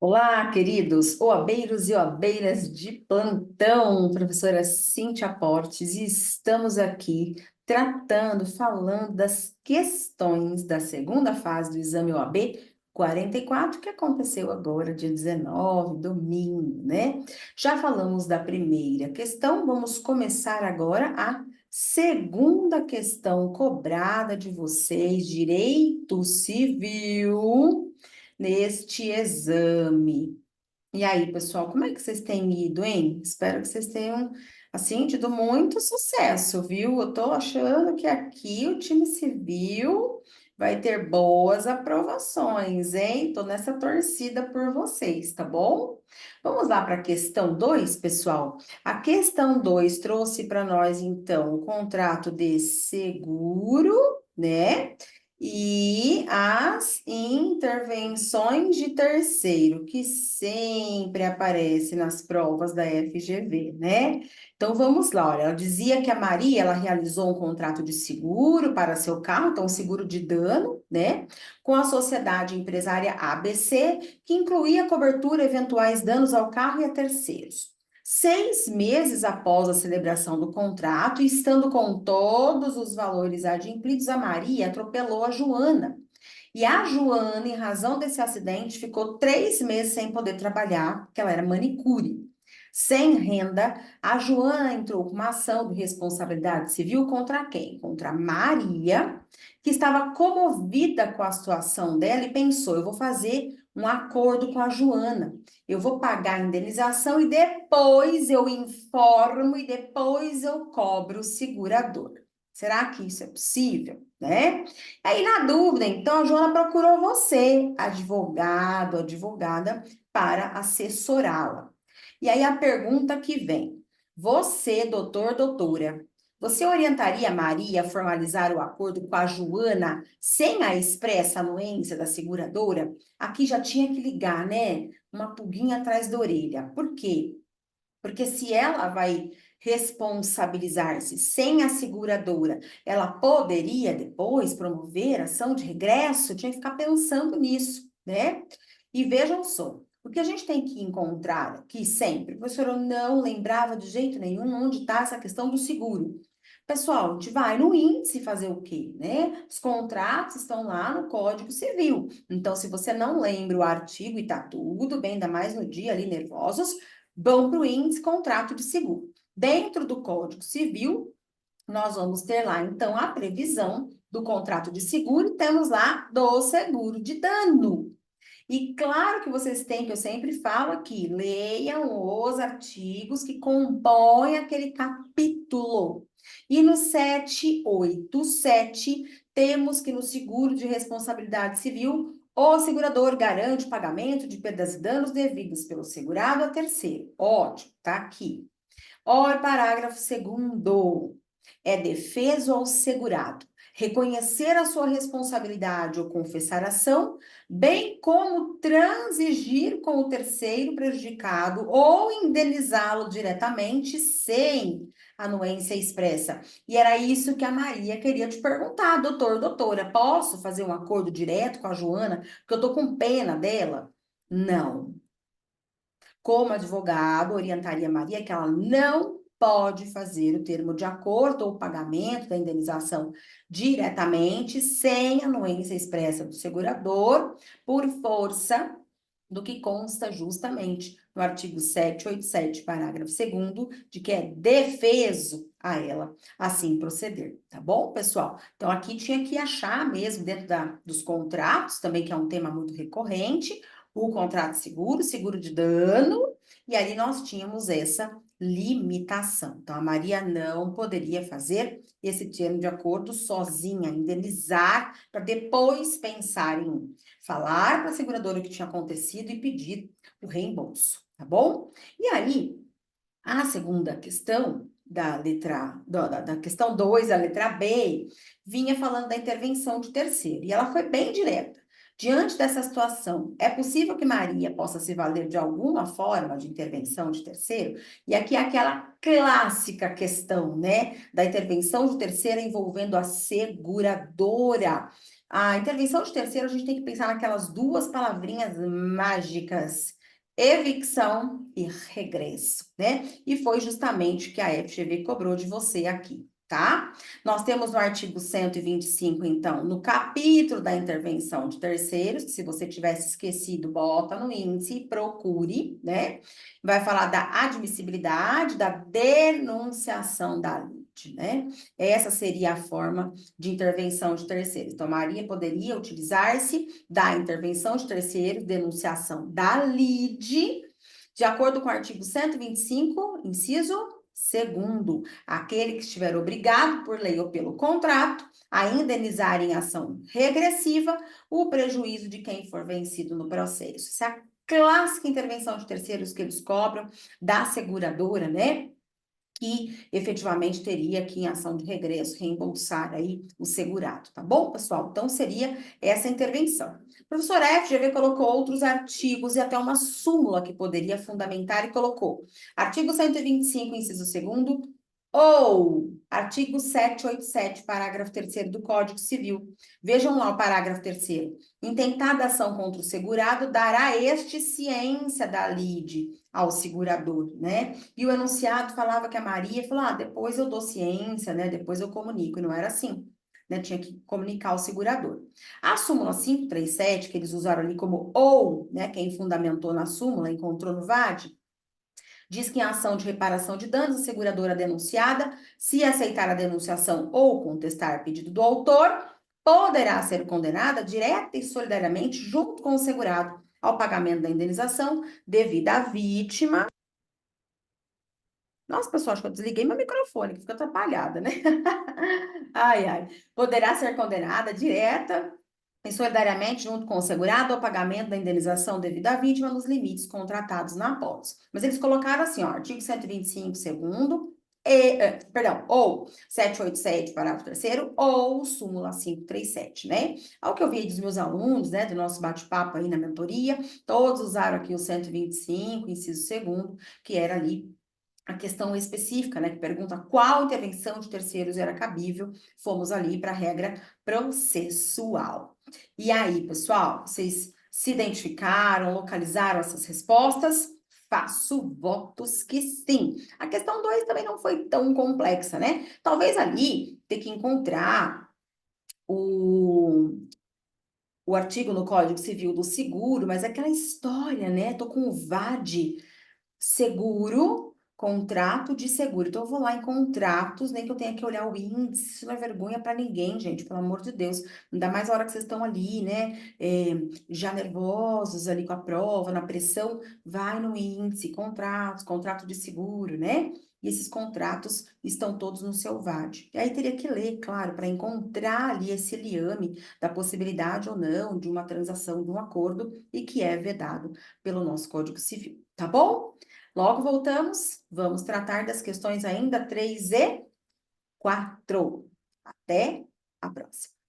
Olá, queridos oabeiros e oabeiras de plantão, professora Cíntia Portes, e estamos aqui falando das questões da segunda fase do exame OAB 44, que aconteceu agora, dia 19, domingo, né? Já falamos da primeira questão, vamos começar agora a segunda questão cobrada de vocês, direito civil neste exame. E aí, pessoal, como é que vocês têm ido, hein? Espero que vocês tenham, assim, tido muito sucesso, viu? Eu tô achando que aqui o time civil vai ter boas aprovações, hein? Tô nessa torcida por vocês, tá bom? Vamos lá para a questão 2, pessoal. A questão 2 trouxe para nós, então, o contrato de seguro, né? E as intervenções de terceiro, que sempre aparece nas provas da FGV, né? Então vamos lá, olha, ela dizia que a Maria, ela realizou um contrato de seguro para seu carro, então um seguro de dano, né? Com a sociedade empresária ABC, que incluía cobertura eventuais danos ao carro e a terceiros. 6 meses após a celebração do contrato, e estando com todos os valores adimplidos, a Maria atropelou a Joana. E a Joana, em razão desse acidente, ficou 3 meses sem poder trabalhar, porque ela era manicure. Sem renda, a Joana entrou com uma ação de responsabilidade civil contra quem? Contra a Maria, que estava comovida com a situação dela e pensou: eu vou fazer um acordo com a Joana. Eu vou pagar a indenização e depois eu informo e depois eu cobro o segurador. Será que isso é possível, né? Aí, na dúvida, então, a Joana procurou você, advogado, advogada, para assessorá-la. E aí a pergunta que vem: você, doutor, doutora, você orientaria a Maria a formalizar o acordo com a Joana sem a expressa anuência da seguradora? Aqui já tinha que ligar, né? Uma pulguinha atrás da orelha. Por quê? Porque se ela vai responsabilizar-se sem a seguradora, ela poderia depois promover ação de regresso? Tinha que ficar pensando nisso, né? E vejam só, o que a gente tem que encontrar aqui sempre, professora, eu não lembrava de jeito nenhum onde está essa questão do seguro. Pessoal, a gente vai no índice fazer o quê, né? Os contratos estão lá no Código Civil. Então, se você não lembra o artigo e tá tudo bem, ainda mais no dia ali nervosos, vão para o índice contrato de seguro. Dentro do Código Civil, nós vamos ter lá, então, a previsão do contrato de seguro e temos lá do seguro de dano. E claro que vocês têm, que eu sempre falo aqui, leiam os artigos que compõem aquele capítulo. E no 787, temos que no seguro de responsabilidade civil, o segurador garante o pagamento de perdas e danos devidos pelo segurado a terceiro. Ótimo, tá aqui. Ora, parágrafo segundo, é defeso ao segurado reconhecer a sua responsabilidade ou confessar a ação, bem como transigir com o terceiro prejudicado ou indenizá-lo diretamente sem anuência expressa. E era isso que a Maria queria te perguntar, doutor, doutora, posso fazer um acordo direto com a Joana, porque eu tô com pena dela? Não. Como advogado, orientaria a Maria que ela não pode fazer o termo de acordo ou pagamento da indenização diretamente, sem anuência expressa do segurador, por força do que consta justamente no artigo 787, parágrafo 2º, de que é defeso a ela assim proceder, tá bom, pessoal? Então, aqui tinha que achar mesmo dentro dos contratos, também que é um tema muito recorrente, o contrato de seguro, seguro de dano, e ali nós tínhamos essa limitação. Então, a Maria não poderia fazer esse termo de acordo sozinha, indenizar, para depois pensar em falar para a seguradora o que tinha acontecido e pedir o reembolso, tá bom? E aí, a segunda questão da letra da questão 2, a letra B, vinha falando da intervenção de terceiro, e ela foi bem direta. Diante dessa situação, é possível que Maria possa se valer de alguma forma de intervenção de terceiro? E aqui é aquela clássica questão, né, da intervenção de terceiro envolvendo a seguradora. A intervenção de terceiro, a gente tem que pensar naquelas duas palavrinhas mágicas, evicção e regresso, né? E foi justamente o que a FGV cobrou de você aqui, tá? Nós temos no artigo 125, então, no capítulo da intervenção de terceiros, que se você tivesse esquecido, bota no índice e procure, né? Vai falar da admissibilidade, da denunciação da lide, né? Essa seria a forma de intervenção de terceiros. Então, Maria poderia utilizar-se da intervenção de terceiros, denunciação da lide, de acordo com o artigo 125, inciso 2º, aquele que estiver obrigado por lei ou pelo contrato a indenizar em ação regressiva o prejuízo de quem for vencido no processo. Essa é a clássica intervenção de terceiros que eles cobram da seguradora, né? Que efetivamente teria que, em ação de regresso, reembolsar aí o segurado, tá bom, pessoal? Então, seria essa intervenção. A professora FGV colocou outros artigos e até uma súmula que poderia fundamentar e colocou. Artigo 125, inciso 2º, ou artigo 787, parágrafo 3º do Código Civil. Vejam lá o parágrafo 3º. Intentada ação contra o segurado dará este ciência da lide ao segurador, né? E o enunciado falava que a Maria falou: ah, depois eu dou ciência, né? Depois eu comunico. E não era assim, né? Tinha que comunicar ao segurador. A súmula 537, que eles usaram ali como ou, né? Quem fundamentou na súmula, encontrou no VAD, diz que em ação de reparação de danos, a seguradora denunciada, se aceitar a denunciação ou contestar pedido do autor, poderá ser condenada direta e solidariamente junto com o segurado ao pagamento da indenização devida à vítima. Nossa, pessoal, acho que eu desliguei meu microfone, que fica atrapalhada, né? Ai, ai. Poderá ser condenada direta e solidariamente junto com o segurado ao pagamento da indenização devida à vítima nos limites contratados na apólice. Mas eles colocaram assim, ó, artigo 125, segundo, perdão, ou 787, parágrafo 3º, ou súmula 537, né? Ao que eu vi dos meus alunos, né, do nosso bate-papo aí na mentoria, todos usaram aqui o 125, inciso 2º, que era ali a questão específica, né, que pergunta qual intervenção de terceiros era cabível, fomos ali para a regra processual. E aí, pessoal, vocês se identificaram, localizaram essas respostas? Faço votos que sim. A questão 2 também não foi tão complexa, né? Talvez ali ter que encontrar o artigo no Código Civil do seguro, mas aquela história, né? Tô com o VAD seguro, contrato de seguro. Então, eu vou lá em contratos, nem que eu tenha que olhar o índice, isso não é vergonha para ninguém, gente, pelo amor de Deus. Ainda mais a hora que vocês estão ali, né, já nervosos ali com a prova, na pressão, vai no índice, contratos, contrato de seguro, né? E esses contratos estão todos no seu VAD. E aí teria que ler, claro, para encontrar ali esse liame da possibilidade ou não de uma transação, de um acordo, e que é vedado pelo nosso Código Civil, tá bom? Logo voltamos, vamos tratar das questões ainda 3 e 4. Até a próxima.